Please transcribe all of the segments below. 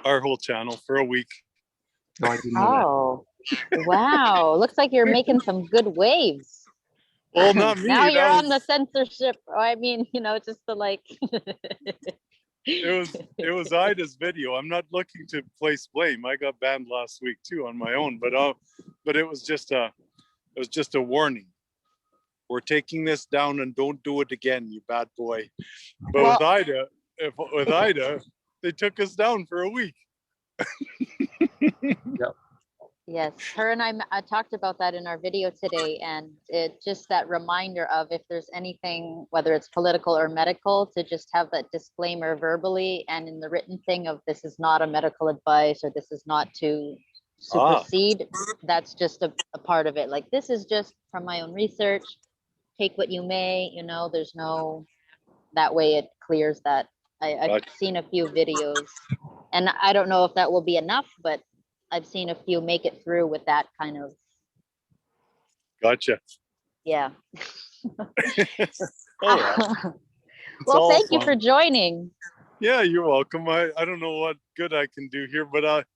our whole channel for a week. No, I didn't know Oh, wow. Looks like you're making some good waves. Well, not me. Now you're on the was, censorship. I mean, just to like. it was Ida's video. I'm not looking to place blame. I got banned last week too on my own, but it was just a warning. We're taking this down and don't do it again, you bad boy. But Well, with Ida, they took us down for a week. Yep. yes, her and I talked about that in our video today, and it just that reminder of if there's anything, whether it's political or medical, to just have that disclaimer verbally and in the written thing of this is not a medical advice or this is not to supersede. That's just a part of it. Like, this is just from my own research. Take what you may, there's no, that way it clears that. I've Gotcha. seen a few videos, and I don't know if that will be enough, but I've seen a few make it through with that kind of. Gotcha. Yeah. Oh, well, thank you for joining. Yeah, you're welcome. I don't know what good I can do here, but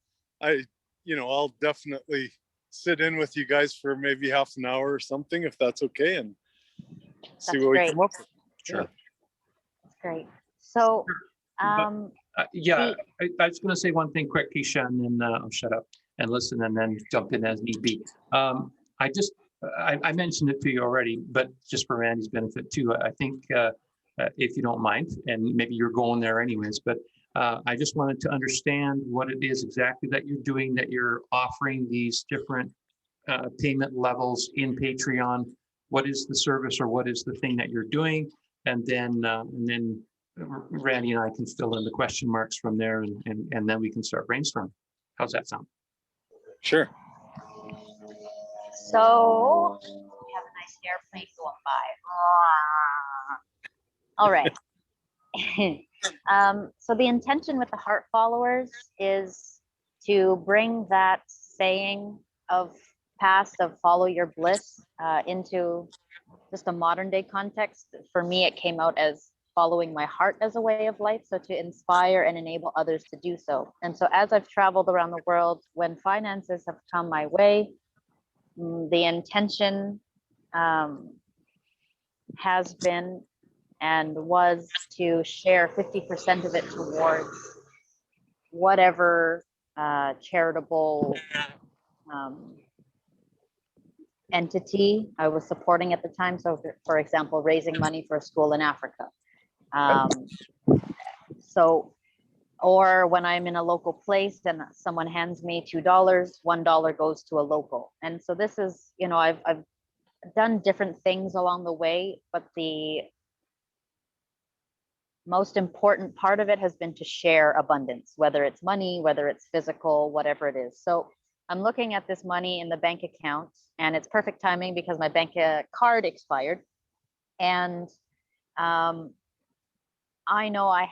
I'll definitely sit in with you guys for maybe half an hour or something, if that's okay, and see what we come up with. Sure. That's great. So, yeah, I was going to say one thing quick, Keisha, and then I'll shut up and listen and then jump in as need be. I mentioned it to you already, but just for Randy's benefit too, I think if you don't mind, and maybe you're going there anyways, but I just wanted to understand what it is exactly that you're doing, that you're offering these different payment levels in Patreon. What is the service or what is the thing that you're doing? And then Randy and I can fill in the question marks from there, and then we can start brainstorming. How's that sound? Sure. So we have a nice airplane going by. All right. So the intention with the Heart Followers is to bring that saying of past of follow your bliss into just a modern day context. For me, it came out as following my heart as a way of life. So to inspire and enable others to do so. And so as I've traveled around the world, when finances have come my way, the intention has been and was to share 50% of it towards whatever charitable entity I was supporting at the time. So for example, raising money for a school in Africa. Or when I'm in a local place and someone hands me $2, $1 goes to a local. And so this is, I've done different things along the way, but the most important part of it has been to share abundance, whether it's money, whether it's physical, whatever it is. So I'm looking at this money in the bank account, and it's perfect timing because my bank card expired. And I know I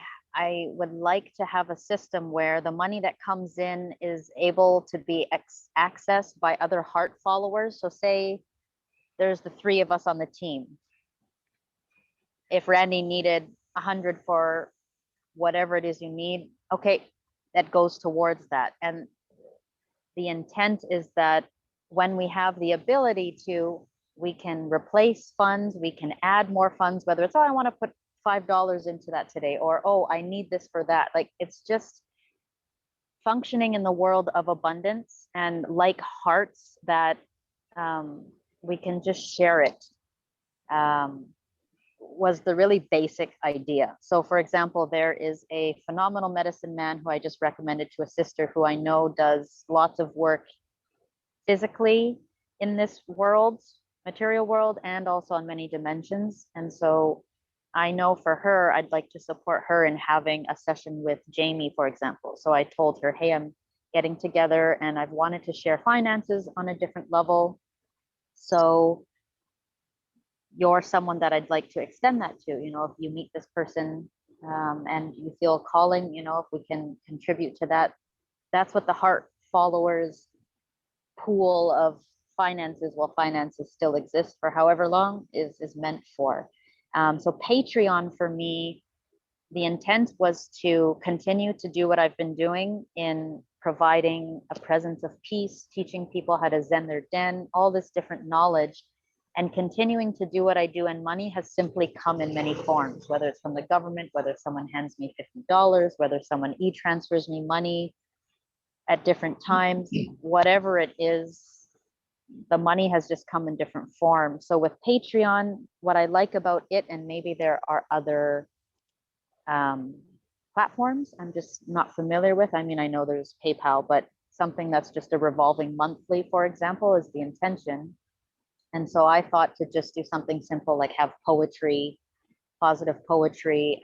would like to have a system where the money that comes in is able to be accessed by other Heart Followers. So say there's the 3 of us on the team. If Randy needed 100 for whatever it is you need, okay, that goes towards that. And the intent is that when we have the ability to, we can replace funds, we can add more funds, whether it's, I want to put $5 into that today, or, I need this for that. Like, it's just functioning in the world of abundance, and like hearts that we can just share it. Was the really basic idea. So for example, there is a phenomenal medicine man who I just recommended to a sister who I know does lots of work physically in this world, material world, and also on many dimensions. And so I know for her, I'd like to support her in having a session with Jamie, for example. So I told her, hey, I'm getting together and I've wanted to share finances on a different level. So you're someone that I'd like to extend that to, if you meet this person and you feel calling, if we can contribute to that. That's what the Heart Followers pool of finances, while finances still exist for however long, is meant for. So Patreon for me, the intent was to continue to do what I've been doing in providing a presence of peace, teaching people how to zen their den, all this different knowledge, and continuing to do what I do. And money has simply come in many forms, whether it's from the government, whether someone hands me $50, whether someone e-transfers me money at different times, whatever it is, the money has just come in different forms. So with Patreon, what I like about it, and maybe there are other platforms I'm just not familiar with. I mean, I know there's PayPal, but something that's just a revolving monthly, for example, is the intention. And so I thought to just do something simple, like have poetry, positive poetry,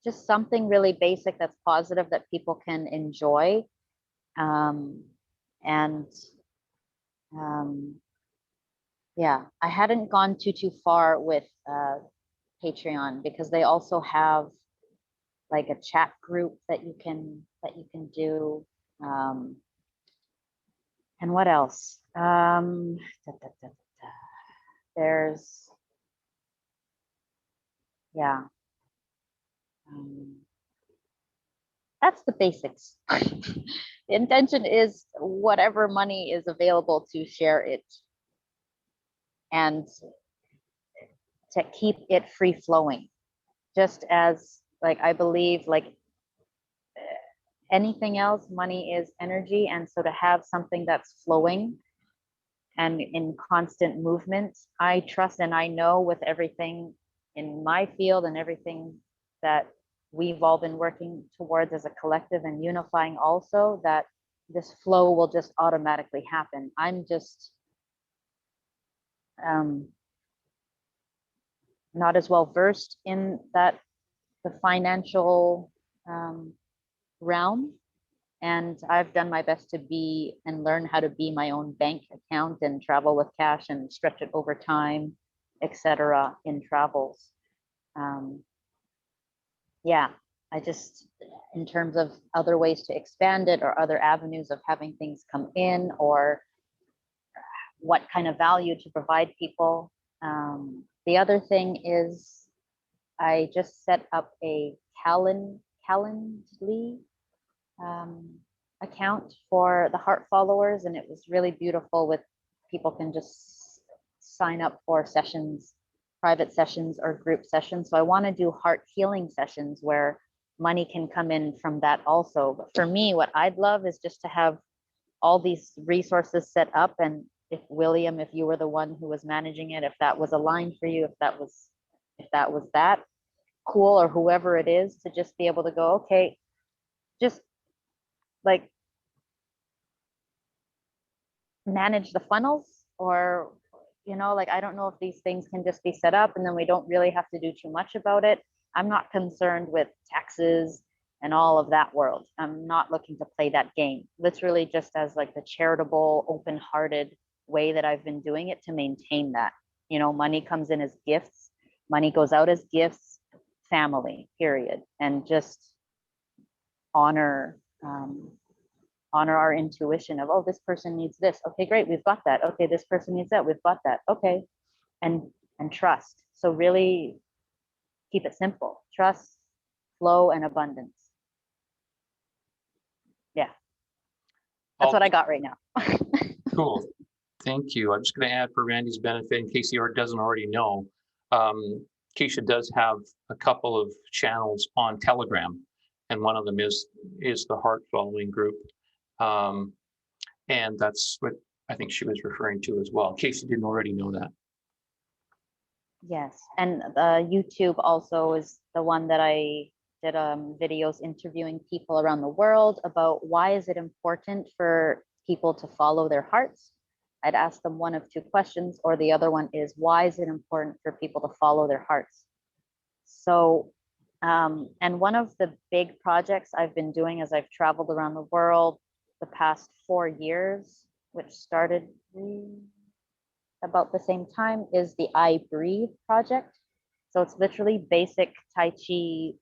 just something really basic that's positive that people can enjoy. And yeah, I hadn't gone too far with Patreon, because they also have like a chat group that you can do. And what else? There's, yeah. That's the basics. The intention is whatever money is available to share it and to keep it free flowing. Just as, like, I believe, like anything else, money is energy. And so to have something that's flowing and in constant movement, I trust and I know with everything in my field and everything that we've all been working towards as a collective and unifying also, that this flow will just automatically happen. I'm just not as well versed in that, the financial realm. And I've done my best to be and learn how to be my own bank account and travel with cash and stretch it over time, etc. in travels. Yeah, I just, in terms of other ways to expand it or other avenues of having things come in, or what kind of value to provide people. The other thing is I just set up a Calendly account for the HeartFollowers, and it was really beautiful. With people can just sign up for sessions, private sessions or group sessions. So I want to do heart healing sessions where money can come in from that also. But for me, what I'd love is just to have all these resources set up. And if William, if you were the one who was managing it, if that was aligned for you, if that was that cool, or whoever it is, to just be able to go, okay, just like manage the funnels, or, you know, like, I don't know if these things can just be set up and then we don't really have to do too much about it. I'm not concerned with taxes and all of that world. I'm not looking to play that game. Literally just as like the charitable, open-hearted way that I've been doing it, to maintain that. You know, money comes in as gifts, money goes out as gifts, family, period. And just honor our intuition of, oh, this person needs this. Okay, great, we've got that. Okay, this person needs that. We've got that. Okay, and trust. So really keep it simple: trust, flow, and abundance. Yeah, that's what I got right now. Cool. Thank you. I'm just going to add, for Randy's benefit, in case he doesn't already know, Keisha does have a couple of channels on Telegram, and one of them is the Heart Following group. And that's what I think she was referring to as well, in case you didn't already know that. Yes, and YouTube also is the one that I did videos interviewing people around the world about why is it important for people to follow their hearts. I'd ask them one of two questions, or the other one is, why is it important for people to follow their hearts? So, and one of the big projects I've been doing as I've traveled around the world the past 4 years, which started about the same time, is the I Breathe project. So it's literally basic Tai Chi.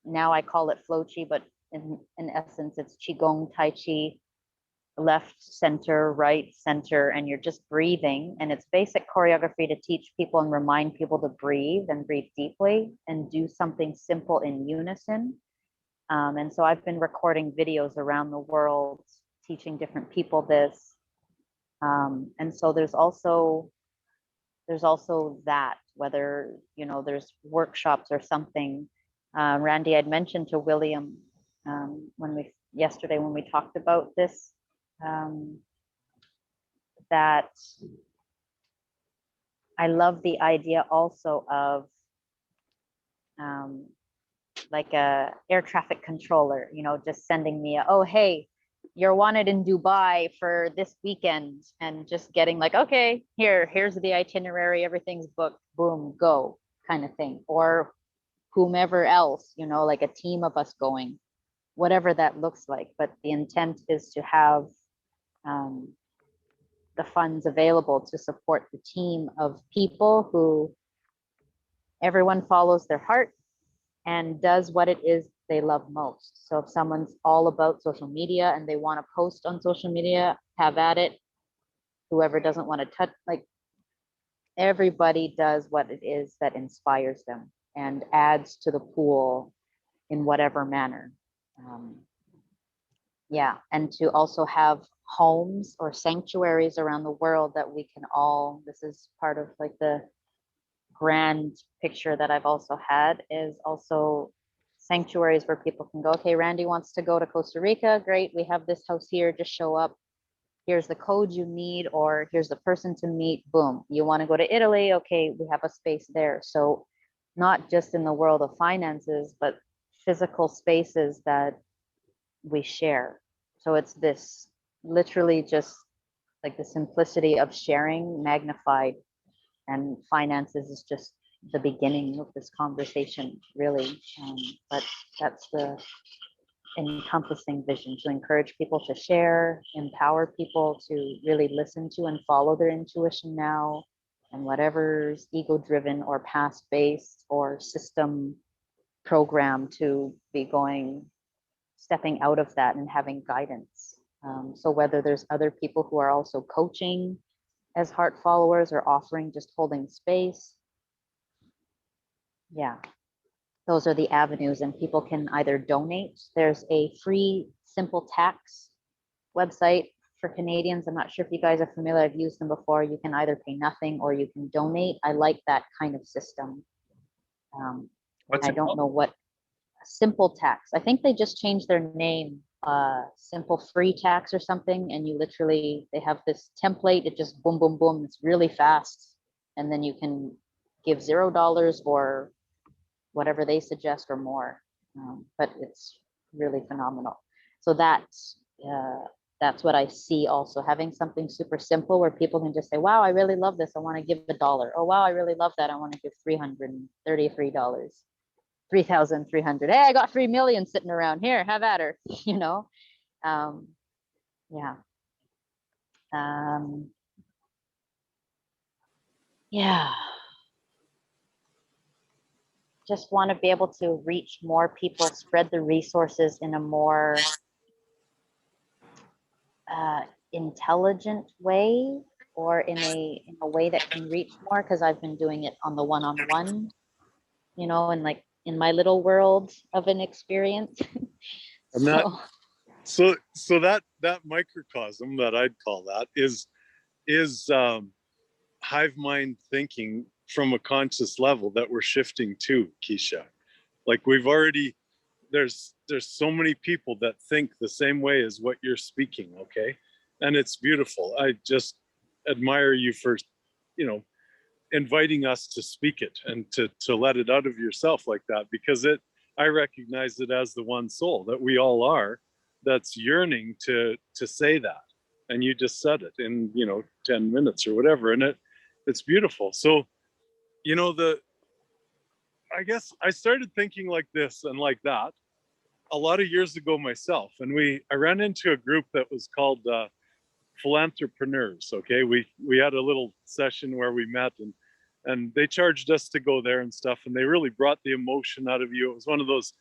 Now I call it Flow Chi, but in essence, it's Qigong Tai Chi. left, center, right, center, and you're just breathing. And it's basic choreography to teach people and remind people to breathe and breathe deeply and do something simple in unison. And so I've been recording videos around the world, teaching different people this. And so there's also that, whether, you know, there's workshops or something. Randy, I'd mentioned to William yesterday when we talked about this, that I love the idea also of like a air traffic controller, you know, just sending me oh, hey, you're wanted in Dubai for this weekend, and just getting like, okay, here's the itinerary, everything's booked, boom, go, kind of thing. Or whomever else, you know, like a team of us going, whatever that looks like. But the intent is to have the funds available to support the team of people who everyone follows their heart and does what it is they love most. So if someone's all about social media and they want to post on social media, have at it. Whoever doesn't want to touch, like, everybody does what it is that inspires them and adds to the pool in whatever manner. Yeah, and to also have homes or sanctuaries around the world that we can all, this is part of like the grand picture that I've also had, is also sanctuaries where people can go, okay, Randy wants to go to Costa Rica, great, we have this house here, just show up, here's the code you need, or here's the person to meet, boom. You want to go to Italy, okay, we have a space there. So not just in the world of finances, but physical spaces that we share. So it's this literally just like the simplicity of sharing magnified, and finances is just the beginning of this conversation, really. But that's the encompassing vision, to encourage people to share, empower people to really listen to and follow their intuition now, and whatever's ego driven or past based or system program to be stepping out of that and having guidance. So whether there's other people who are also coaching as heart followers or offering just holding space, yeah, those are the avenues, and people can either donate. There's a free simple tax website for Canadians. I'm not sure if you guys are familiar. I've used them before. You can either pay nothing or you can donate. I like that kind of system. What's I it don't called? know what simple tax. I think they just changed their name, simple free tax or something. And you literally, they have this template. It just boom, boom, boom. It's really fast. And then you can give $0 or whatever they suggest or more. But it's really phenomenal. So that's what I see also, having something super simple where people can just say, wow, I really love this, I want to give $1. Oh, wow, I really love that, I want to give $333. 3,300. Hey, I got 3 million sitting around here. Have at her, you know? Yeah. Yeah. Just want to be able to reach more people, spread the resources in a more intelligent way, or in a way that can reach more, because I've been doing it on the one-on-one, you know, and like in my little world of an experience. And that, So so that microcosm, that I'd call that, is hive mind thinking from a conscious level that we're shifting to, Keisha. Like, we've already, there's so many people that think the same way as what you're speaking, okay? And it's beautiful. I just admire you for, you know, inviting us to speak it and to let it out of yourself like that, because I recognize it as the one soul that we all are, that's yearning to say that. And you just said it in, you know, 10 minutes or whatever. And it's beautiful. So, you know, I guess I started thinking like this and like that a lot of years ago myself. And I ran into a group that was called philanthropreneurs. Okay. We had a little session where we met, and they charged us to go there and stuff. And they really brought the emotion out of you. It was one of those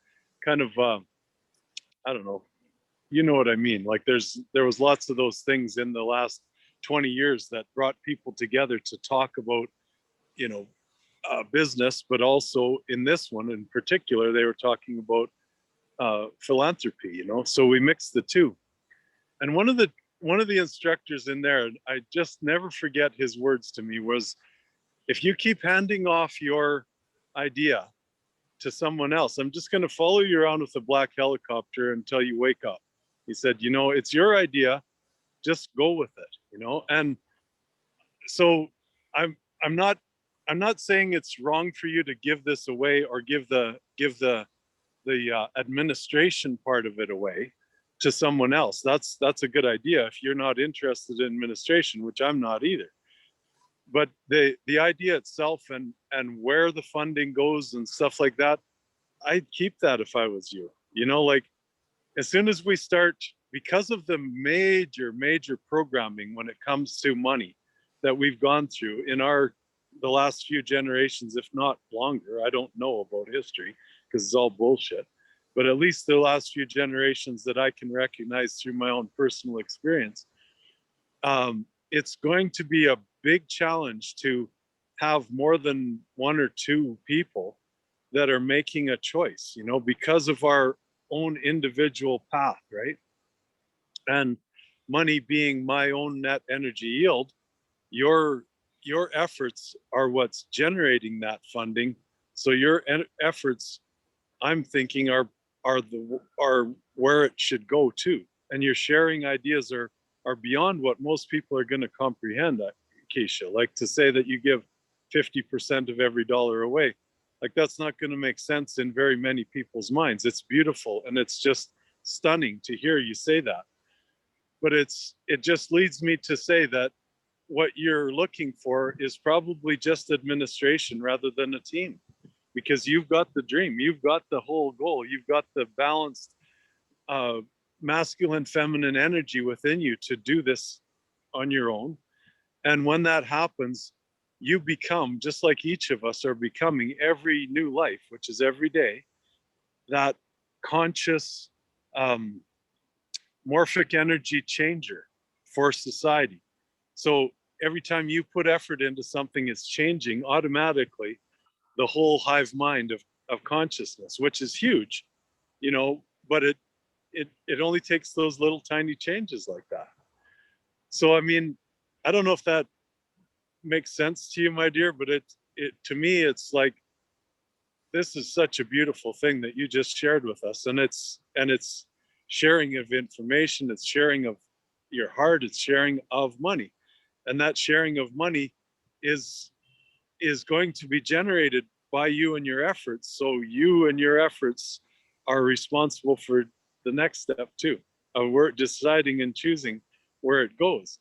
kind of, I don't know, you know what I mean? Like there was lots of those things in the last 20 years that brought people together to talk about, you know, business, but also in this one in particular, they were talking about philanthropy, you know, so we mixed the two. And one of the instructors in there, I just never forget his words to me, was, if you keep handing off your idea to someone else, I'm just going to follow you around with a black helicopter until you wake up. He said, you know, it's your idea, just go with it, you know. And so I'm I'm not I'm not saying it's wrong for you to give this away or give the administration part of it away to someone else. That's a good idea if you're not interested in administration, which I'm not either. But the idea itself and where the funding goes and stuff like that, I'd keep that if I was you. You know, like as soon as we start, because of the major programming when it comes to money that we've gone through in the last few generations, if not longer, I don't know about history because it's all bullshit, but at least the last few generations that I can recognize through my own personal experience, it's going to be a big challenge to have more than one or two people that are making a choice, you know, because of our own individual path, right? And money being my own net energy yield, your efforts are what's generating that funding. So your efforts, I'm thinking, are where it should go to. And your sharing ideas are beyond what most people are going to comprehend, Keisha. Like to say that you give 50% of every dollar away, like that's not going to make sense in very many people's minds. It's beautiful and it's just stunning to hear you say that. But it just leads me to say that what you're looking for is probably just administration rather than a team, because you've got the dream, you've got the whole goal, you've got the balanced masculine feminine energy within you to do this on your own. And when that happens, you become, just like each of us are becoming every new life, which is every day, that conscious morphic energy changer for society. So every time you put effort into something, it's changing automatically the whole hive mind of consciousness, which is huge, you know, but it only takes those little tiny changes like that. So I mean, I don't know if that makes sense to you, my dear, but it to me, it's like, this is such a beautiful thing that you just shared with us. And it's sharing of information, it's sharing of your heart, it's sharing of money. And that sharing of money is going to be generated by you and your efforts. So you and your efforts are responsible for the next step too. We're deciding and choosing where it goes.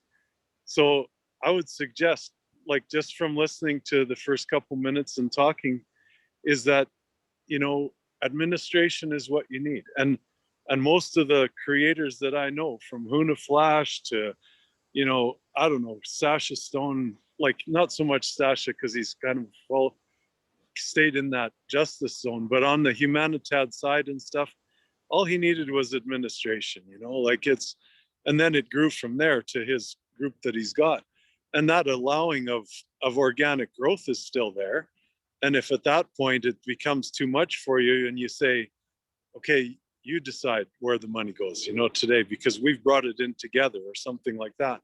So I would suggest, like just from listening to the first couple minutes and talking, is that, you know, administration is what you need. And most of the creators that I know, from Huna Flash to, you know, I don't know, Sasha Stone, like not so much Sasha because he's kind of well stayed in that justice zone, but on the humanitad side and stuff, all he needed was administration, you know, like and then it grew from there to his group that he's got. And that allowing of organic growth is still there. And if at that point it becomes too much for you and you say, okay, you decide where the money goes, you know, today, because we've brought it in together or something like that.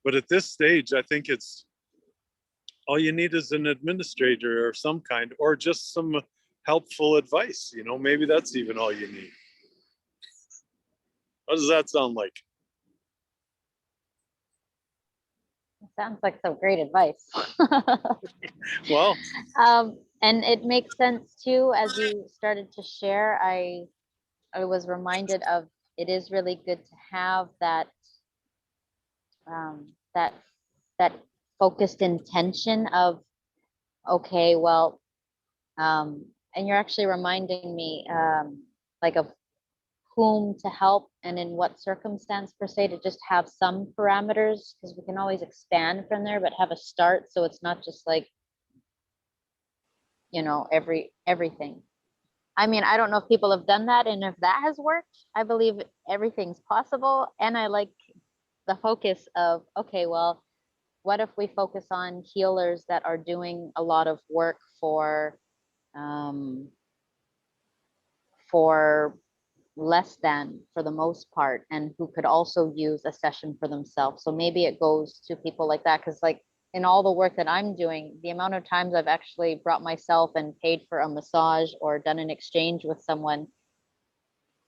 But at this stage, I think it's all you need is an administrator of some kind, or just some helpful advice. You know, maybe that's even all you need. What does that sound like? Sounds like some great advice. Well, and it makes sense too, as you started to share, I was reminded of, it is really good to have that that focused intention of, okay, well, and you're actually reminding me like of whom to help and in what circumstance per se, to just have some parameters, because we can always expand from there, but have a start, so it's not just like, you know, everything. I mean, I don't know if people have done that and if that has worked. I believe everything's possible. And I like the focus of, okay, well, what if we focus on healers that are doing a lot of work um, for less than for the most part, and who could also use a session for themselves. So maybe it goes to people like that, because like in all the work that I'm doing, the amount of times I've actually brought myself and paid for a massage or done an exchange with someone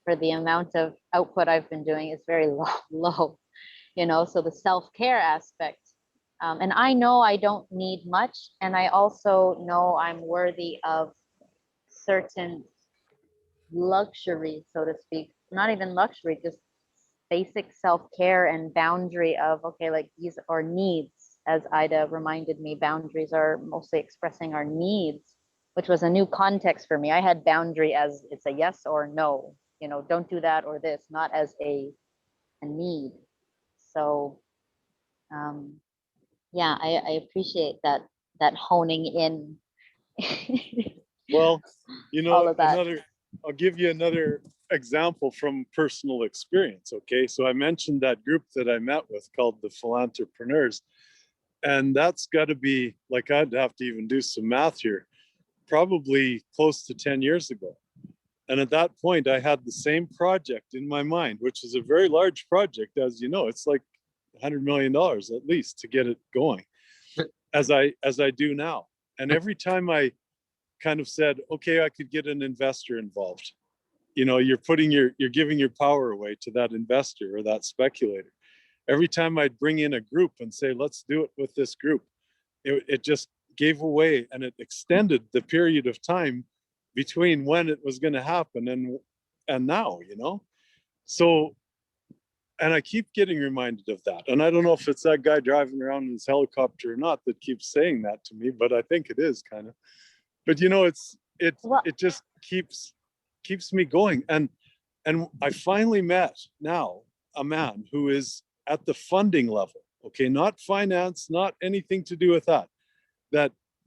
for the amount of output I've been doing is very low, you know, so the self-care aspect. And I know I don't need much. And I also know I'm worthy of certain luxury, so to speak, not even luxury, just basic self-care and boundary of, okay, like these are needs. As Ida reminded me, boundaries are mostly expressing our needs, which was a new context for me. I had boundary as it's a yes or no, you know, don't do that or this, not as a need. So yeah, I appreciate that honing in Well, all of that. I'll give you another example from personal experience. Okay. So I mentioned that group that I met with called the Philanthropreneurs. And that's got to be, like, I'd have to even do some math here, probably close to 10 years ago. And at that point, I had the same project in my mind, which is a very large project, as you know. It's like $100 million at least to get it going, as I do now. And every time I kind of said, okay, I could get an investor involved, you know, you're giving your power away to that investor or that speculator. Every time I'd bring in a group and say, let's do it with this group, it just gave away, and it extended the period of time between when it was going to happen and now, you know. So, and I keep getting reminded of that. And I don't know if it's that guy driving around in his helicopter or not that keeps saying that to me, but I think it is kind of. But you know, Well, it just keeps me going. And I finally met now a man who is at the funding level, okay, not finance, not anything to do with that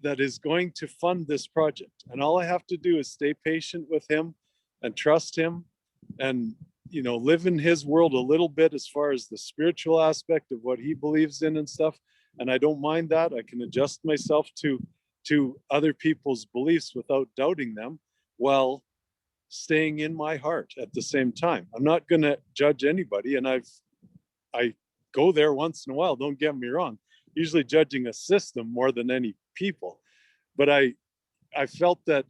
is going to fund this project. And all I have to do is stay patient with him and trust him, and, you know, live in his world a little bit as far as the spiritual aspect of what he believes in and stuff. And I don't mind that. I can adjust myself to other people's beliefs without doubting them, while staying in my heart at the same time. I'm not going to judge anybody. And I go there once in a while, don't get me wrong, usually judging a system more than any people. But I felt that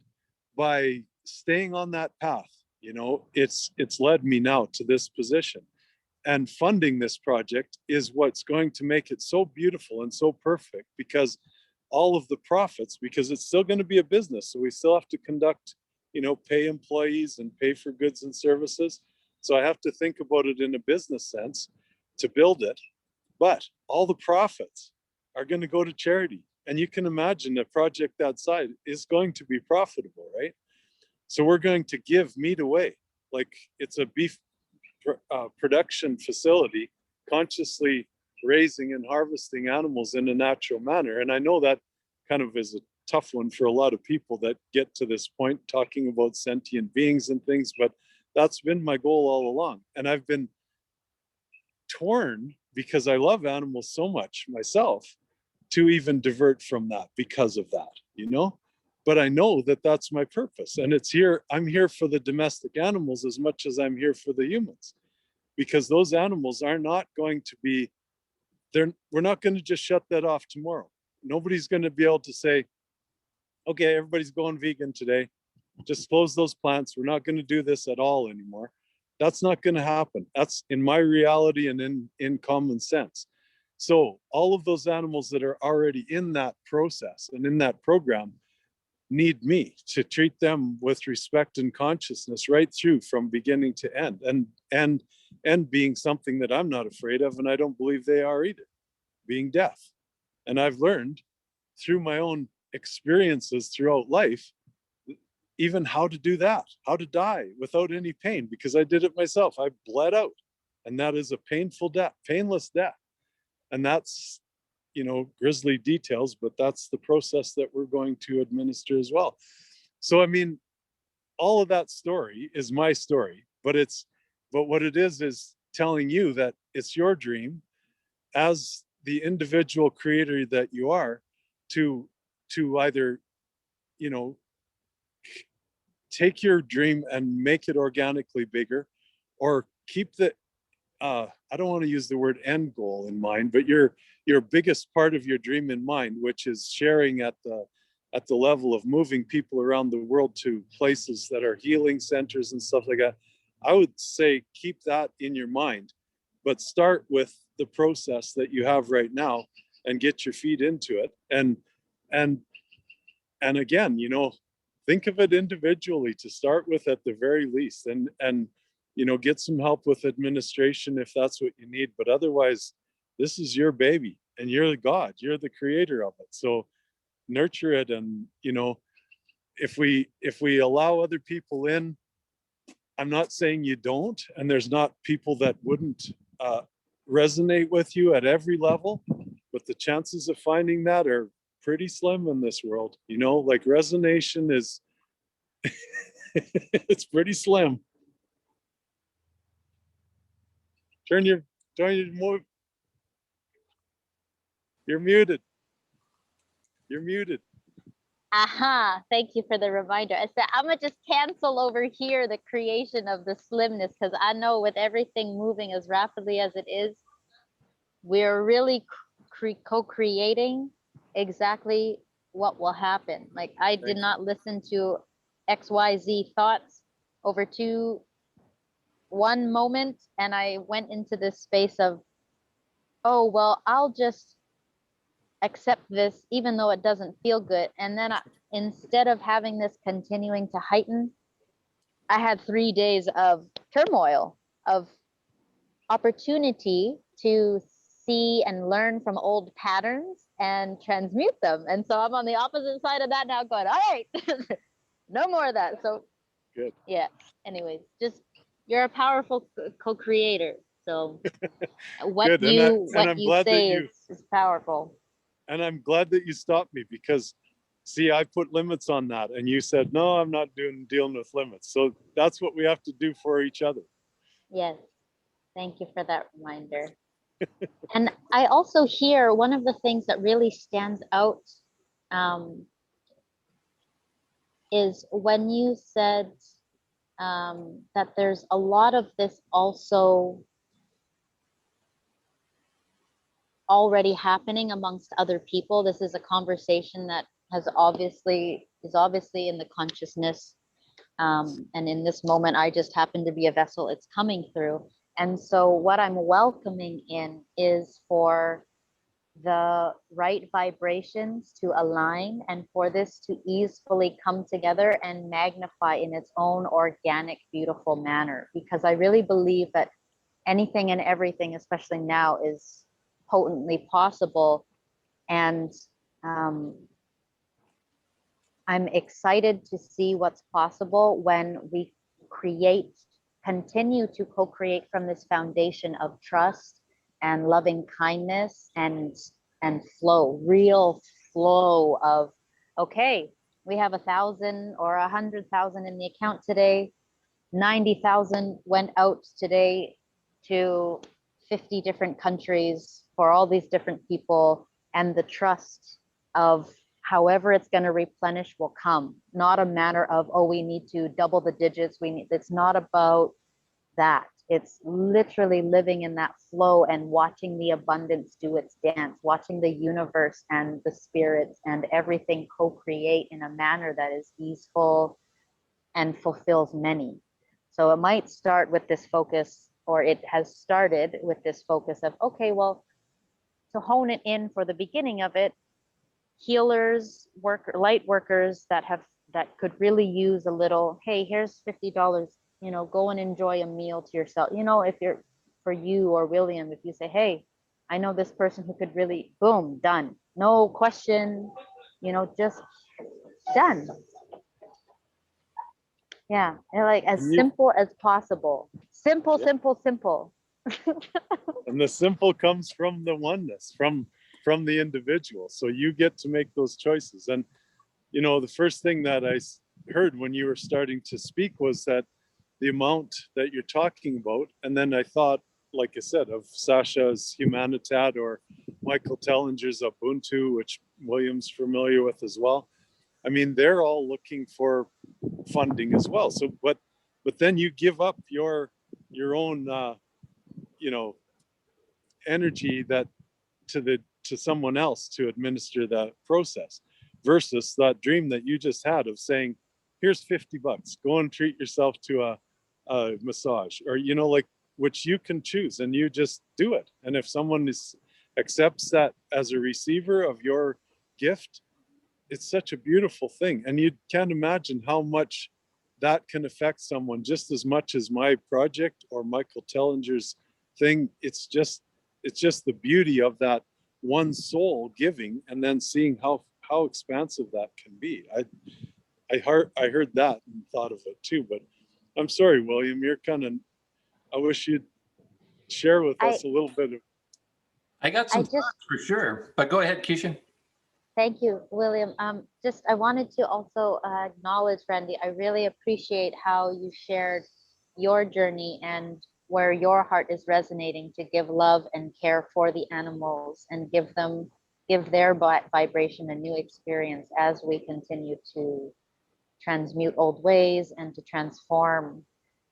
by staying on that path, you know, it's led me now to this position. And funding this project is what's going to make it so beautiful and so perfect, because all of the profits, because it's still going to be a business, so we still have to conduct, you know, pay employees and pay for goods and services. So I have to think about it in a business sense to build it. But all the profits are going to go to charity. And you can imagine a project that size is going to be profitable, right? So we're going to give meat away. Like, it's a beef production facility, consciously raising and harvesting animals in a natural manner. And I know that kind of is a tough one for a lot of people that get to this point talking about sentient beings and things, but that's been my goal all along. And I've been torn, because I love animals so much myself, to even divert from that because of that, you know. But I know that that's my purpose, and I'm here for the domestic animals as much as I'm here for the humans, because those animals are not going to be we're not going to just shut that off tomorrow. Nobody's going to be able to say, okay, everybody's going vegan today, just close those plants, we're not going to do this at all anymore. That's not going to happen. That's in my reality and in common sense. So all of those animals that are already in that process and in that program need me to treat them with respect and consciousness right through, from beginning to end, and being something that I'm not afraid of, and I don't believe they are either, being death. And I've learned through my own experiences throughout life even how to do that, how to die without any pain, because I did it myself. I bled out, and that is a painful death, painless death. And that's, you know, grisly details, but that's the process that we're going to administer as well. So, I mean, all of that story is my story, but what it is telling you that it's your dream as the individual creator that you are to either, you know, take your dream and make it organically bigger, or keep the I don't want to use the word end goal in mind, but your biggest part of your dream in mind, which is sharing at the level of moving people around the world to places that are healing centers and stuff like that. I would say keep that in your mind, but start with the process that you have right now and get your feet into it. And again, you know, think of it individually to start with at the very least, and you know, get some help with administration if that's what you need. But otherwise, this is your baby and you're the God, you're the creator of it. So nurture it. And, you know, if we allow other people in, I'm not saying you don't, and there's not people that wouldn't resonate with you at every level, but the chances of finding that are pretty slim in this world. You know, like resonation is, it's pretty slim. Turn your you're muted. You're muted. Aha, thank you for the reminder. I said, I'm gonna just cancel over here the creation of the slimness, because I know with everything moving as rapidly as it is, we're really co-creating exactly what will happen. Like I did not listen to XYZ thoughts over one moment, and I went into this space of, oh, well, I'll just accept this even though it doesn't feel good. And then instead of having this continuing to heighten, I had 3 days of turmoil, of opportunity to see and learn from old patterns and transmute them. And so I'm on the opposite side of that now, going, all right, no more of that. So good. Yeah, anyways, just you're a powerful co-creator. So what good. you I'm glad say that is powerful. And I'm glad that you stopped me, because see, I put limits on that and you said, no, I'm not dealing with limits. So that's what we have to do for each other. Yes, thank you for that reminder. And I also hear one of the things that really stands out is when you said that there's a lot of this also already happening amongst other people. This is a conversation that is obviously in the consciousness. And in this moment, I just happen to be a vessel it's coming through. And so what I'm welcoming in is for the right vibrations to align, and for this to easily come together and magnify in its own organic, beautiful manner. Because I really believe that anything and everything, especially now, is potently possible. And I'm excited to see what's possible when we continue to co-create from this foundation of trust and loving kindness and flow, real flow of, okay, we have 1,000 or 100,000 in the account today. 90,000 went out today to 50 different countries for all these different people, and the trust of however it's going to replenish will come. Not a matter of, oh, we need to double the digits. It's not about that. It's literally living in that flow and watching the abundance do its dance, watching the universe and the spirits and everything co-create in a manner that is easeful and fulfills many. So it might start with this focus, or it has started with this focus of, okay, well, to hone it in for the beginning of it, healers, light workers that could really use a little, hey, here's $50, you know, go and enjoy a meal to yourself. You know, if you're, for you or William, if you say, hey, I know this person who could really, boom, done. No question, you know, just done. Yeah, and like as simple as possible. Simple, yeah. Simple. And the simple comes from the oneness, from the individual. So you get to make those choices. And, you know, the first thing that heard when you were starting to speak was that the amount that you're talking about. And then I thought, like I said, of Sasha's Humanitat or Michael Tellinger's Ubuntu, which William's familiar with as well. I mean, they're all looking for funding as well. So, but then you give up your own, you know, energy that to someone else to administer that process, versus that dream that you just had of saying, here's $50, go and treat yourself to a massage, or, you know, like, which you can choose and you just do it. And if someone accepts that as a receiver of your gift, it's such a beautiful thing. And you can't imagine how much that can affect someone just as much as my project or Michael Tellinger's thing. It's just the beauty of that one soul giving, and then seeing how expansive that can be. I heard that and thought of it too. But I'm sorry, William, you're kind of, I wish you'd share with us a little bit of. I got some thoughts for sure, but go ahead, Keisha. Thank you, William. I wanted to also acknowledge, Randy, I really appreciate how you shared your journey and where your heart is resonating to give love and care for the animals and give their vibration a new experience as we continue to transmute old ways and to transform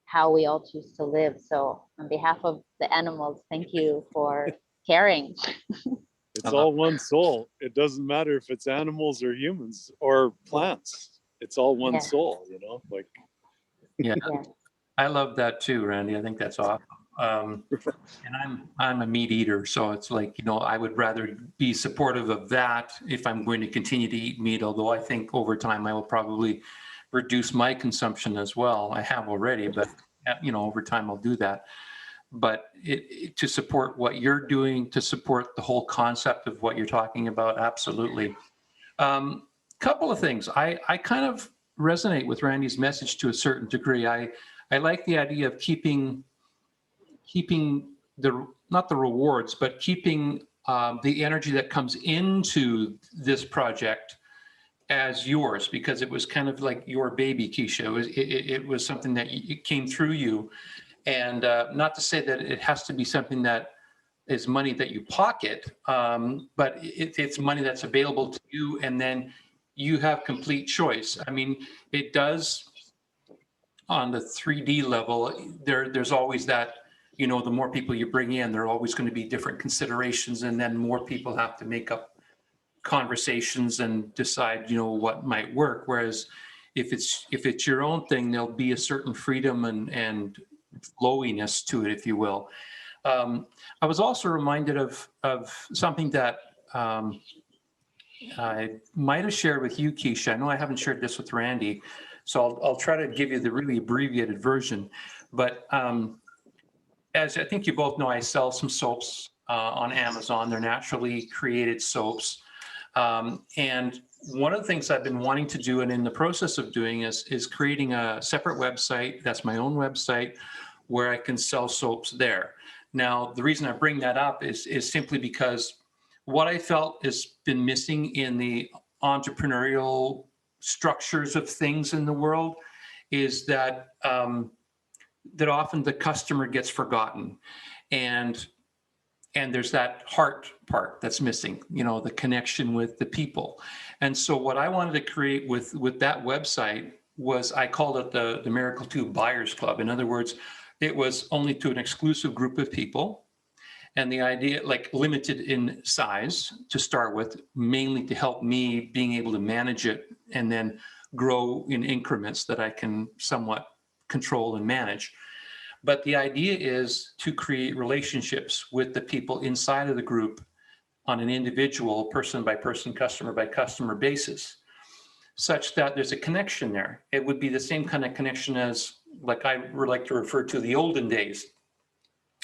how we all choose to live. So on behalf of the animals, thank you for caring. It's all one soul. It doesn't matter if it's animals or humans or plants. It's all one soul, you know, like. Yeah. I love that too, Randy. I think that's awesome. And I'm a meat eater, so it's like, you know, I would rather be supportive of that if I'm going to continue to eat meat, although I think over time I will probably reduce my consumption as well. I have already, but you know, over time I'll do that. But to support what you're doing, to support the whole concept of what you're talking about, absolutely. Couple of things. I kind of resonate with Randy's message to a certain degree. I like the idea of keeping the, not the rewards, but keeping the energy that comes into this project as yours, because it was kind of like your baby, Keisha. It was something that it came through you. And not to say that it has to be something that is money that you pocket, but it's money that's available to you, and then you have complete choice. I mean, it does on the 3D level, there's always that, you know, the more people you bring in, there are always going to be different considerations, and then more people have to make up conversations and decide, you know, what might work. Whereas if it's your own thing, there'll be a certain freedom and flowiness to it, if you will. I was also reminded of something that I might have shared with you, Keisha. I know I haven't shared this with Randy, so I'll try to give you the really abbreviated version. But as I think you both know, I sell some soaps on Amazon. They're naturally created soaps. And one of the things I've been wanting to do and in the process of doing is creating a separate website. That's my own website where I can sell soaps there. Now, the reason I bring that up is simply because what I felt has been missing in the entrepreneurial structures of things in the world is that that often the customer gets forgotten, and there's that heart part that's missing, you know, the connection with the people. And so what I wanted to create with that website was, I called it the Miracle 2 Buyers Club. In other words, it was only to an exclusive group of people. And the idea, like, limited in size to start with, mainly to help me being able to manage it and then grow in increments that I can somewhat control and manage. But the idea is to create relationships with the people inside of the group on an individual, person by person, customer by customer basis, such that there's a connection there. It would be the same kind of connection as, like I would like to refer to, the olden days,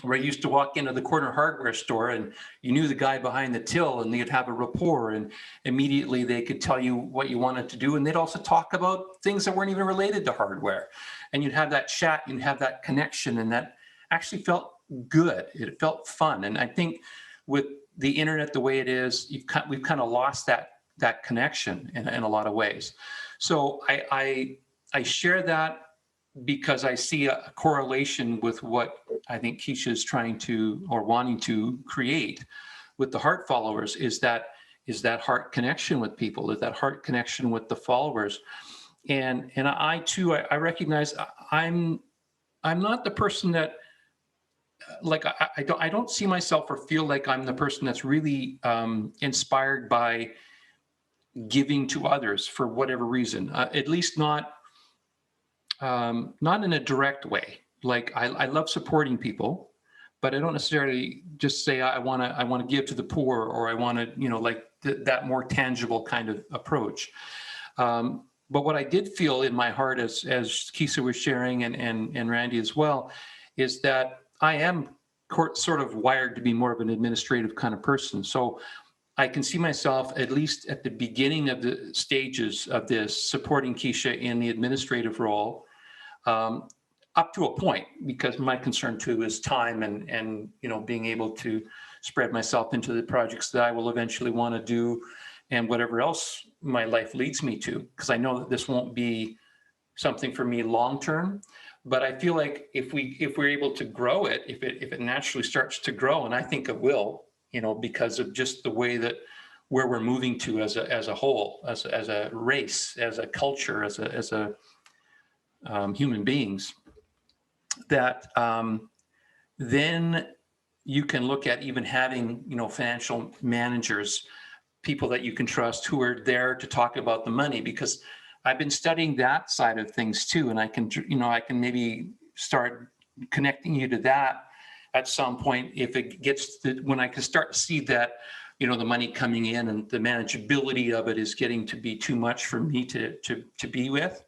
where I used to walk into the corner hardware store and you knew the guy behind the till and they'd have a rapport, and immediately they could tell you what you wanted to do. And they'd also talk about things that weren't even related to hardware. And you'd have that chat, you'd have that connection, and that actually felt good. It felt fun. And I think with the internet the way it is, we've kind of lost that connection in a lot of ways. So I share that because I see a correlation with what I think Keisha is trying to or wanting to create with the heart followers is that heart connection with people, is that heart connection with the followers. And I too, I recognize I'm not the person that like I don't see myself or feel like I'm the person that's really inspired by giving to others for whatever reason, at least not in a direct way. Like I love supporting people, but I don't necessarily just say I want to give to the poor, or I want to, you know, like that more tangible kind of approach. But what I did feel in my heart, as Kisa was sharing and Randy as well, is that I am sort of wired to be more of an administrative kind of person. So I can see myself, at least at the beginning of the stages of this, supporting Keisha in the administrative role, up to a point, because my concern too is time and you know, being able to spread myself into the projects that I will eventually want to do and whatever else my life leads me to, because I know that this won't be something for me long term. But I feel like if we're able to grow it, if it naturally starts to grow, and I think it will, you know, because of just the way that where we're moving to as a whole, as a race, as a culture, as a human beings, that then you can look at even having, you know, financial managers, people that you can trust who are there to talk about the money, because I've been studying that side of things too. And I can, you know, I can maybe start connecting you to that at some point if it gets to when I can start to see that, you know, the money coming in and the manageability of it is getting to be too much for me to be with.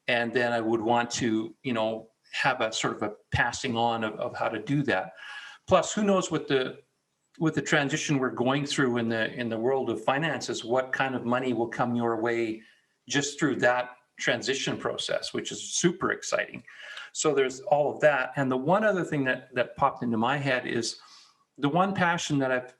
And then I would want to, you know, have a sort of a passing on of how to do that. Plus, who knows with the transition we're going through in the world of finances, what kind of money will come your way just through that transition process, which is super exciting. So there's all of that. And the one other thing that popped into my head is the one passion that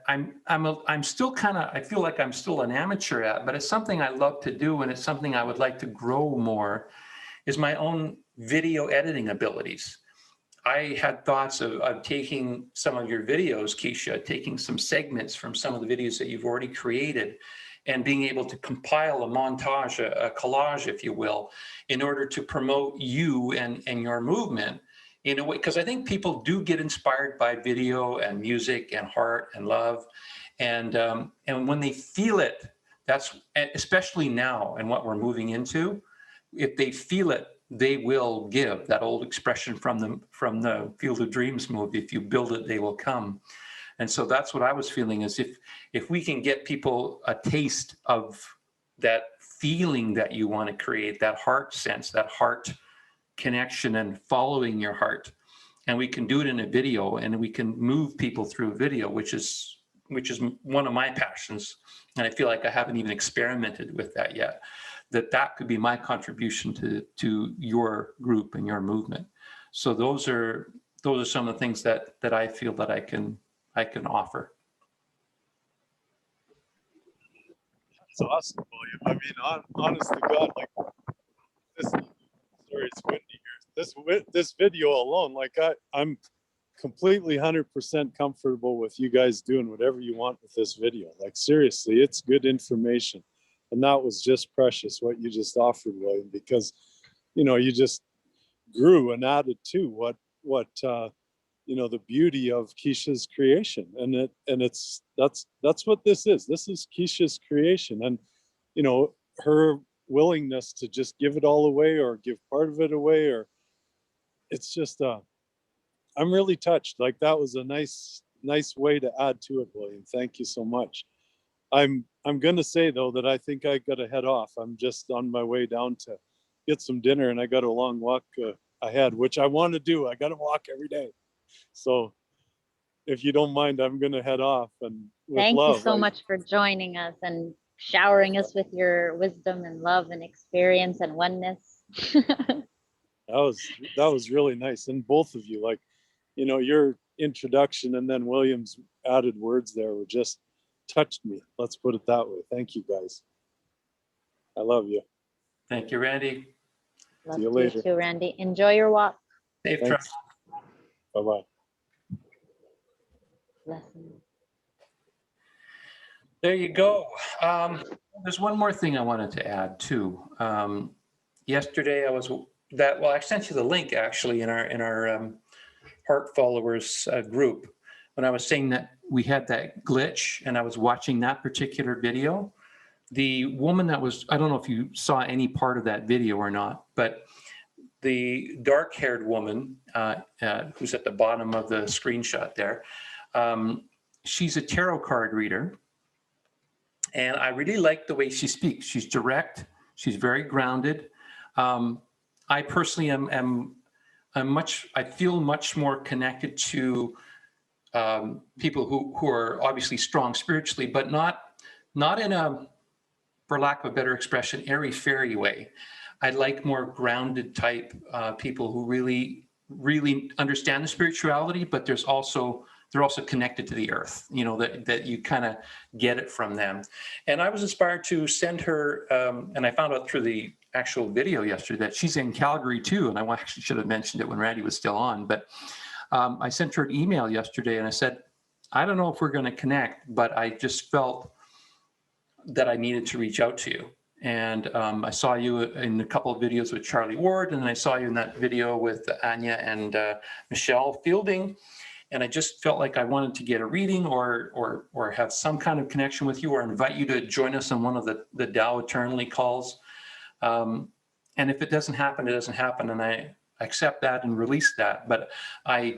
I'm still kind of, I feel like I'm still an amateur at, but it's something I love to do, and it's something I would like to grow more, is my own video editing abilities. I had thoughts of taking some of your videos, Keisha, taking some segments from some of the videos that you've already created and being able to compile a montage, a collage, if you will, in order to promote you and your movement in a way, because I think people do get inspired by video and music and heart and love. And when they feel it, that's especially now and what we're moving into, if they feel it, they will give. That old expression from the Field of Dreams movie, if you build it, they will come. And so that's what I was feeling, is if we can get people a taste of that feeling that you want to create, that heart sense, that heart connection and following your heart, and we can do it in a video, and we can move people through a video, which is one of my passions. And I feel like I haven't even experimented with that yet. That could be my contribution to your group and your movement. So those are some of the things that I feel that I can offer. It's awesome, William. I mean, honest to God, like this. Sorry, it's windy here. This video alone, like I'm completely 100% comfortable with you guys doing whatever you want with this video. Like seriously, it's good information. And that was just precious what you just offered, William, because you know, you just grew and added to what you know, the beauty of Keisha's creation. And that's what this is. This is Keisha's creation. And you know, her willingness to just give it all away or give part of it away, or it's just I'm really touched. Like that was a nice way to add to it, William. Thank you so much. I'm gonna say though that I think I gotta head off. I'm just on my way down to get some dinner, and I got a long walk ahead, which I want to do. I gotta walk every day. So if you don't mind, I'm gonna head off, and with Thank love. you so much for joining us and showering us with your wisdom and love and experience and oneness. That was really nice. And both of you, like, you know, your introduction and then William's added words there were just touched me. Let's put it that way. Thank you guys. I love you. Thank you, Randy. Love See you you later. too, Randy. Enjoy your walk. Safe Thanks. trust. Bye-bye. Blessings. There you go. There's one more thing I wanted to add too. Yesterday I sent you the link actually in our Heart Followers group when I was saying that we had that glitch and I was watching that particular video. The woman that was, I don't know if you saw any part of that video or not, but the dark-haired woman who's at the bottom of the screenshot there, she's a tarot card reader. And I really like the way she speaks. She's direct. She's very grounded. I personally I feel much more connected to people who are obviously strong spiritually, but not in a, for lack of a better expression, airy-fairy way. I like more grounded type people who really understand the spirituality, but they're also connected to the earth, you know, that you kind of get it from them. And I was inspired to send her, and I found out through the actual video yesterday that she's in Calgary too. And I actually should have mentioned it when Randy was still on, but I sent her an email yesterday and I said, I don't know if we're going to connect, but I just felt that I needed to reach out to you. And I saw you in a couple of videos with Charlie Ward, and I saw you in that video with Anya and Michelle Fielding. And I just felt like I wanted to get a reading or have some kind of connection with you, or invite you to join us on one of the Tao Eternally calls. And if it doesn't happen, it doesn't happen. And I accept that and release that. But I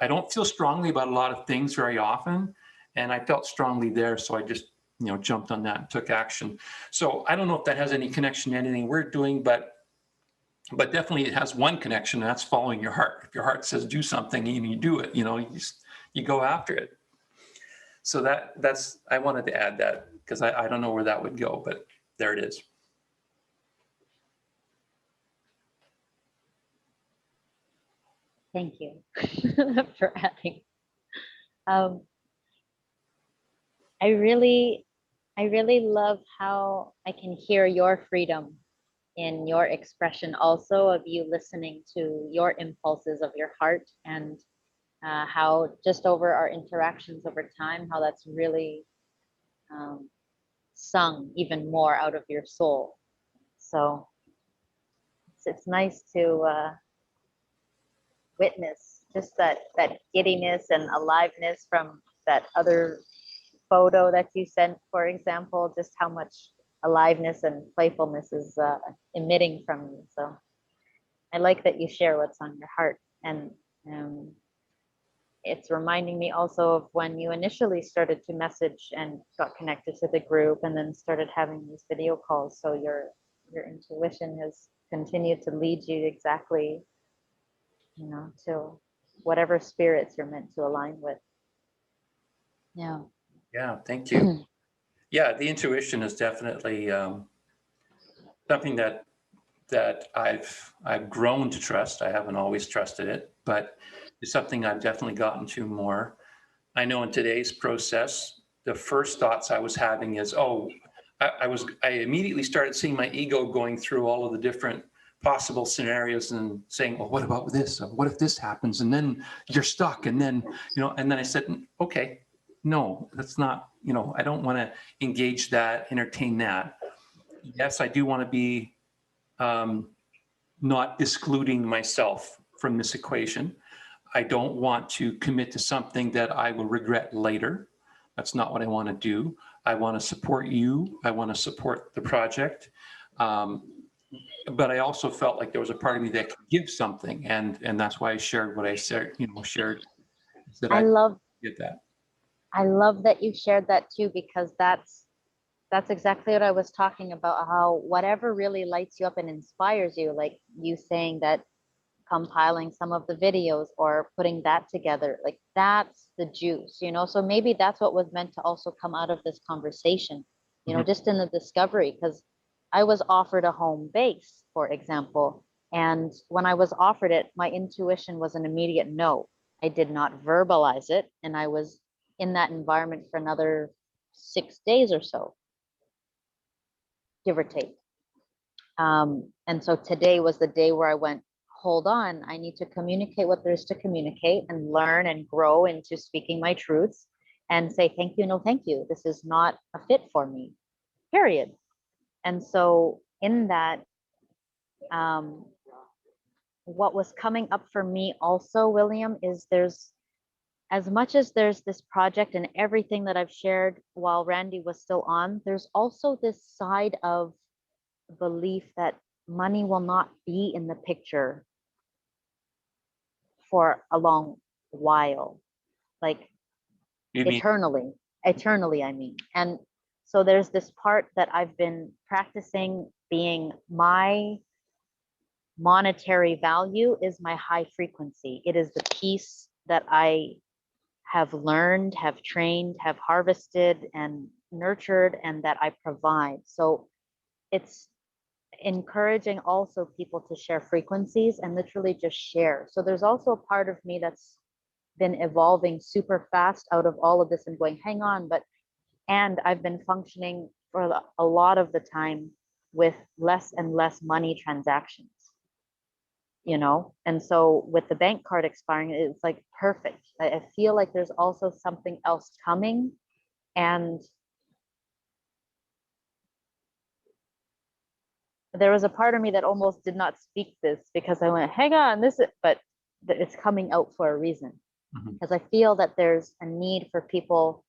don't feel strongly about a lot of things very often. And I felt strongly there. So I just, you know, jumped on that and took action. So I don't know if that has any connection to anything we're doing, but definitely it has one connection, and that's following your heart. If your heart says do something, you do it, you know, you go after it. So that's, I wanted to add that because I don't know where that would go, but there it is. Thank you for adding. I really love how I can hear your freedom in your expression also of you listening to your impulses of your heart, and how just over our interactions over time, how that's really sung even more out of your soul. So it's nice to witness just that giddiness and aliveness from that other photo that you sent, for example, just how much aliveness and playfulness is emitting from you. So I like that you share what's on your heart. And it's reminding me also of when you initially started to message and got connected to the group and then started having these video calls. So your intuition has continued to lead you exactly, you know, to whatever spirits you're meant to align with. Yeah. Yeah, thank you. Yeah, the intuition is definitely something that I've grown to trust. I haven't always trusted it, but it's something I've definitely gotten to more. I know in today's process, the first thoughts I was having is, I immediately started seeing my ego going through all of the different possible scenarios and saying, well, what about this? What if this happens? And then you're stuck. And then, you know, and then I said, okay, no, that's not, you know, I don't want to engage that, entertain that. Yes, I do want to be not excluding myself from this equation. I don't want to commit to something that I will regret later. That's not what I want to do. I want to support you. I want to support the project. But I also felt like there was a part of me that could give something. And that's why I shared what I shared, you know, that I love get that. I love that you shared that too, because that's exactly what I was talking about, how whatever really lights you up and inspires you, like you saying that compiling some of the videos or putting that together, like that's the juice, you know? So maybe that's what was meant to also come out of this conversation, you know, just in the discovery, because I was offered a home base, for example. And when I was offered it, my intuition was an immediate no. I did not verbalize it. And I was in that environment for another 6 days or so, give or take. And so today was the day where I went, hold on, I need to communicate what there is to communicate and learn and grow into speaking my truths and say, thank you, no, thank you. This is not a fit for me, period. And so in that, what was coming up for me also, William, is there's, as much as there's this project and everything that I've shared while Randy was still on, there's also this side of belief that money will not be in the picture for a long while, like You mean, eternally, I mean. And so there's this part that I've been practicing being my monetary value is my high frequency. It is the piece that I have learned, have trained, have harvested and nurtured, and that I provide. So it's encouraging also people to share frequencies and literally just share. So there's also a part of me that's been evolving super fast out of all of this and going, hang on, and I've been functioning for a lot of the time with less and less money transactions, and so with the bank card expiring, it's like perfect. I feel like there's also something else coming, and there was a part of me that almost did not speak this because I went, hang on, but it's coming out for a reason. Because I feel that there's a need for people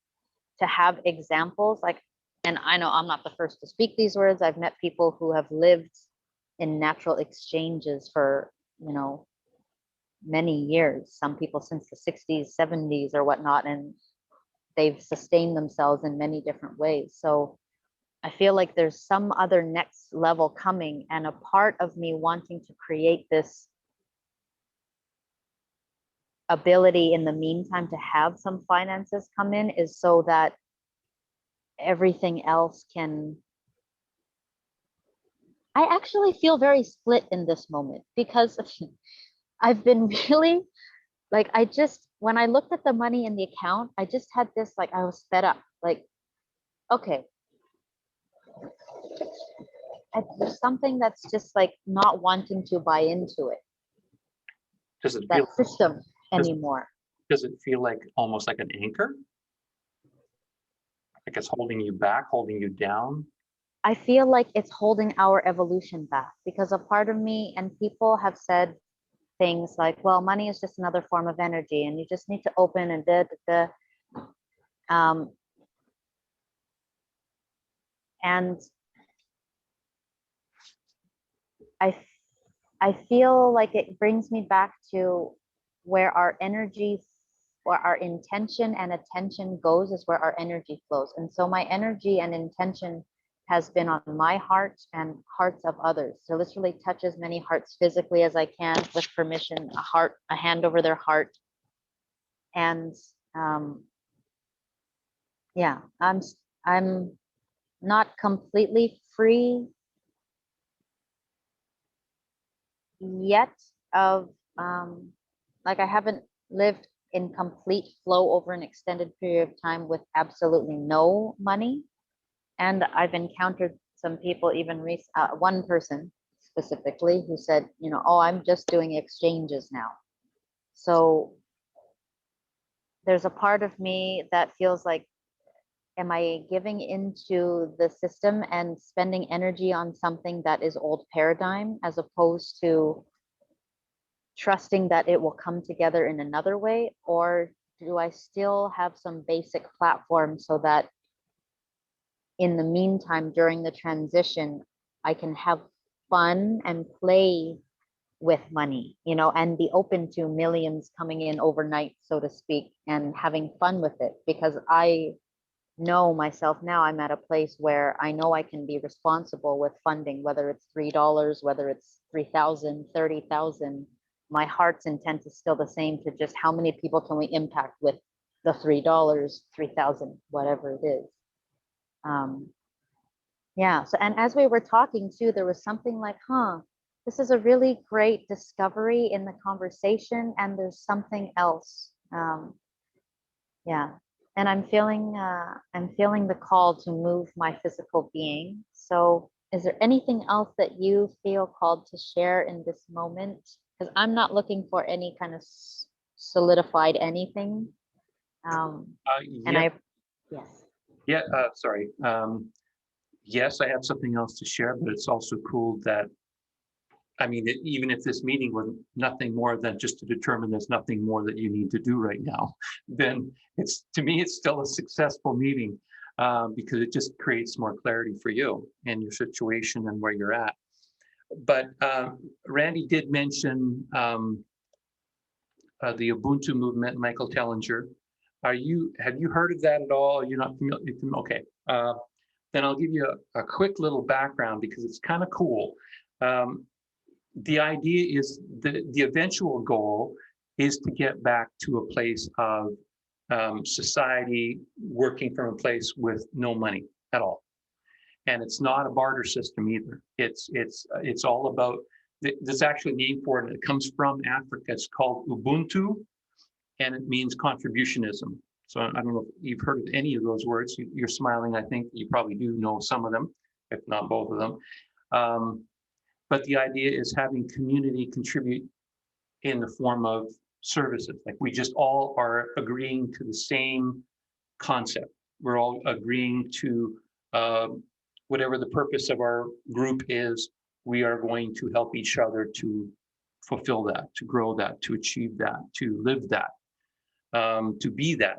to have examples, like, and I know I'm not the first to speak these words. I've met people who have lived in natural exchanges for, many years, some people since the 60s, 70s or whatnot, and they've sustained themselves in many different ways. So I feel like there's some other next level coming, and a part of me wanting to create this ability in the meantime to have some finances come in is so that everything else can. I actually feel very split in this moment because I've been really like, when I looked at the money in the account, I just had this, like, I was fed up. Like, okay, there's something that's just like not wanting to buy into it, does it feel, that system does- anymore. does it feel like almost like an anchor? Like it's holding you back, holding you down? I feel like it's holding our evolution back because a part of me, and people have said things like, well, money is just another form of energy and you just need to open and and I feel like it brings me back to where our energy, where our intention and attention goes is where our energy flows. And so my energy and intention has been on my heart and hearts of others. So literally touch as many hearts physically as I can with permission, a hand over their heart. And yeah, I'm not completely free yet of like, I haven't lived in complete flow over an extended period of time with absolutely no money. And I've encountered some people, even one person specifically, who said, oh, I'm just doing exchanges now. So there's a part of me that feels like, am I giving into the system and spending energy on something that is old paradigm, as opposed to trusting that it will come together in another way? Or do I still have some basic platform so that in the meantime, during the transition, I can have fun and play with money, and be open to millions coming in overnight, so to speak, and having fun with it? Because I know myself now, I'm at a place where I know I can be responsible with funding, whether it's $3, whether it's 3,000, 30,000. My heart's intent is still the same, to just how many people can we impact with the $3, 3,000, whatever it is. Yeah. So, and as we were talking too, there was something like, this is a really great discovery in the conversation, and there's something else. Yeah. And I'm feeling the call to move my physical being. So Is there anything else that you feel called to share in this moment? Because I'm not looking for any kind of solidified anything. And Yeah, I, yes. yeah, sorry. Yes, I have something else to share, but it's also cool that, I mean, even if this meeting was nothing more than just to determine there's nothing more that you need to do right now, then it's, to me, it's still a successful meeting, because it just creates more clarity for you and your situation and where you're at. But Randy did mention the Ubuntu movement, Michael Tellinger. Have you heard of that at all? You're not familiar? Okay. Then I'll give you a quick little background because it's kind of cool. The idea is the eventual goal is to get back to a place of society working from a place with no money at all. And it's not a barter system either. It's all about, there's actually a name for it. It comes from Africa. It's called Ubuntu, and it means contributionism. So I don't know if you've heard of any of those words. You're smiling. I think you probably do know some of them, if not both of them. But the idea is having community contribute in the form of services. Like we just all are agreeing to the same concept. We're all agreeing to whatever the purpose of our group is, we are going to help each other to fulfill that, to grow that, to achieve that, to live that, to be that.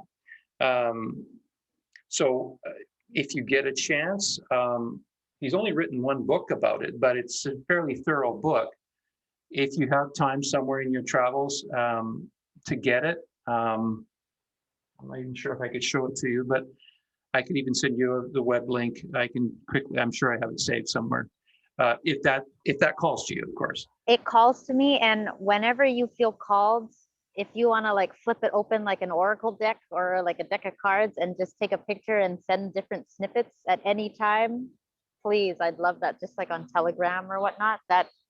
So if you get a chance, he's only written one book about it, but it's a fairly thorough book. If you have time somewhere in your travels to get it, I'm not even sure if I could show it to you, but I could even send you the web link. I can quickly, I'm sure I have it saved somewhere. If that calls to you, of course. It calls to me, and whenever you feel called, if you want to like flip it open like an Oracle deck or like a deck of cards and just take a picture and send different snippets at any time, please, I'd love that, just like on Telegram or whatnot.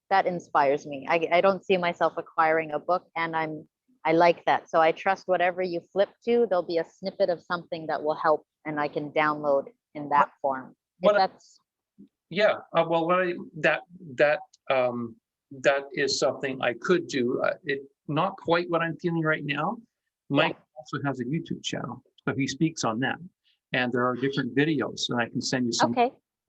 That inspires me. I don't see myself acquiring a book, and I like that. So I trust whatever you flip to, there'll be a snippet of something that will help, and I can download in that form. If that's yeah. Well, that is something I could do. It not quite what I'm feeling right now. Mike also has a YouTube channel, so he speaks on that, and there are different videos, and I can send you some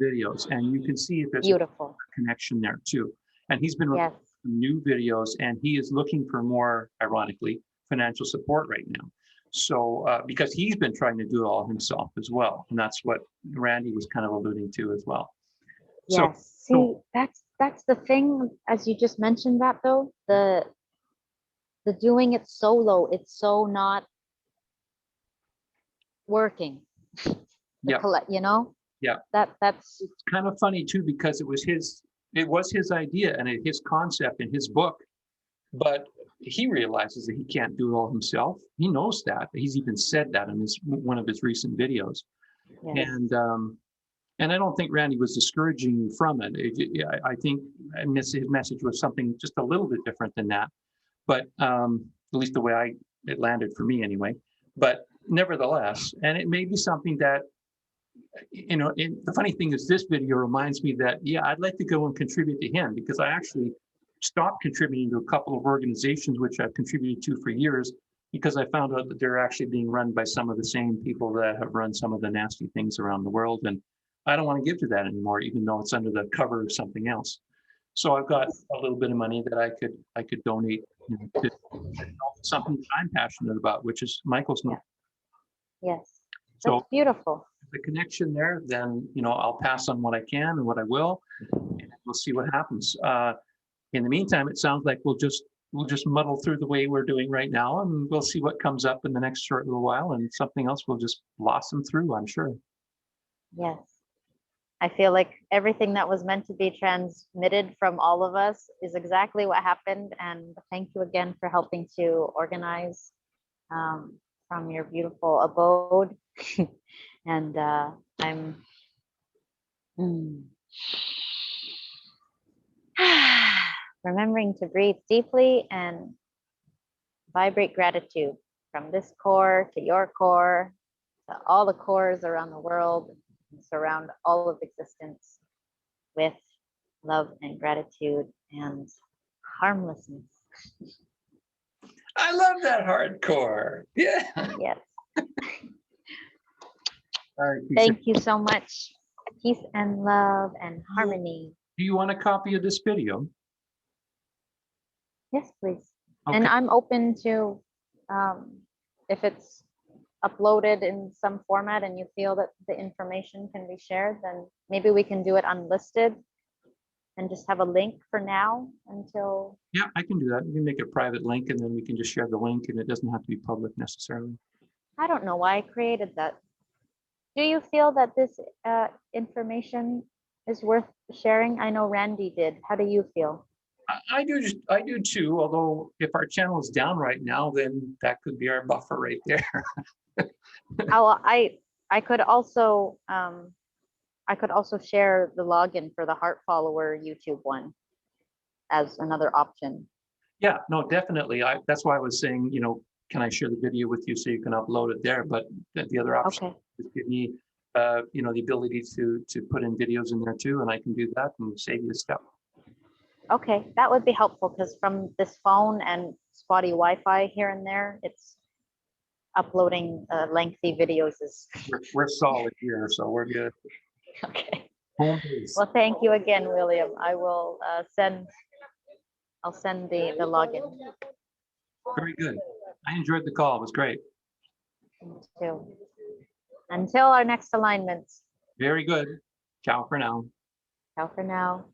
videos, and you can see if there's beautiful a connection there too. And he's been recording some new videos, and he is looking for more, ironically, financial support right now. So because he's been trying to do it all himself as well, and that's what Randy was kind of alluding to as well. Yes. See, that's the thing, as you just mentioned that though, the doing it solo, it's so not working. You know? Yeah. That's it's kind of funny too, because it was his idea and his concept in his book, but he realizes that he can't do it all himself. He knows that. He's even said that in one of his recent videos. Yes. And I don't think Randy was discouraging you from it. I think his message was something just a little bit different than that. But at least the way it landed for me anyway. But nevertheless, and it may be something that, the funny thing is this video reminds me that, yeah, I'd like to go and contribute to him, because I actually stopped contributing to a couple of organizations which I've contributed to for years, because I found out that they're actually being run by some of the same people that have run some of the nasty things around the world. And I don't want to give to that anymore, even though it's under the cover of something else. So I've got a little bit of money that I could donate to something that I'm passionate about, which is Michael's note. Yes. That's beautiful. The connection there, then I'll pass on what I can and what I will, and we'll see what happens. In the meantime, it sounds like we'll just muddle through the way we're doing right now, and we'll see what comes up in the next short little while, and something else will just blossom through, I'm sure. Yes. I feel like everything that was meant to be transmitted from all of us is exactly what happened. And thank you again for helping to organize from your beautiful abode. And I'm remembering to breathe deeply and vibrate gratitude from this core to your core, to all the cores around the world, surround all of existence with love and gratitude and harmlessness. I love that hardcore. Yeah. Yes. All right, Keisha. Thank you so much. Peace and love and harmony. Do you want a copy of this video? Yes, please. Okay. And I'm open to, if it's uploaded in some format and you feel that the information can be shared, then maybe we can do it unlisted and just have a link for now until. Yeah, I can do that. We can make a private link and then we can just share the link and it doesn't have to be public necessarily. I don't know why I created that. Do you feel that this information is worth sharing? I know Randy did. How do you feel? I do too, although if our channel is down right now, then that could be our buffer right there. I could also share the login for the HeartFollower YouTube one as another option. Yeah, no, definitely. That's why I was saying, can I share the video with you so you can upload it there? But the other option is give me, the ability to put in videos in there too, and I can do that and save you a step. Okay, that would be helpful because from this phone and spotty Wi-Fi here and there, it's uploading lengthy videos is. We're solid here, so we're good. Okay. Home base. Well, thank you again, William. I will I'll send the login. Very good. I enjoyed the call. It was great. Until our next alignments. Very good. Ciao for now. Ciao for now.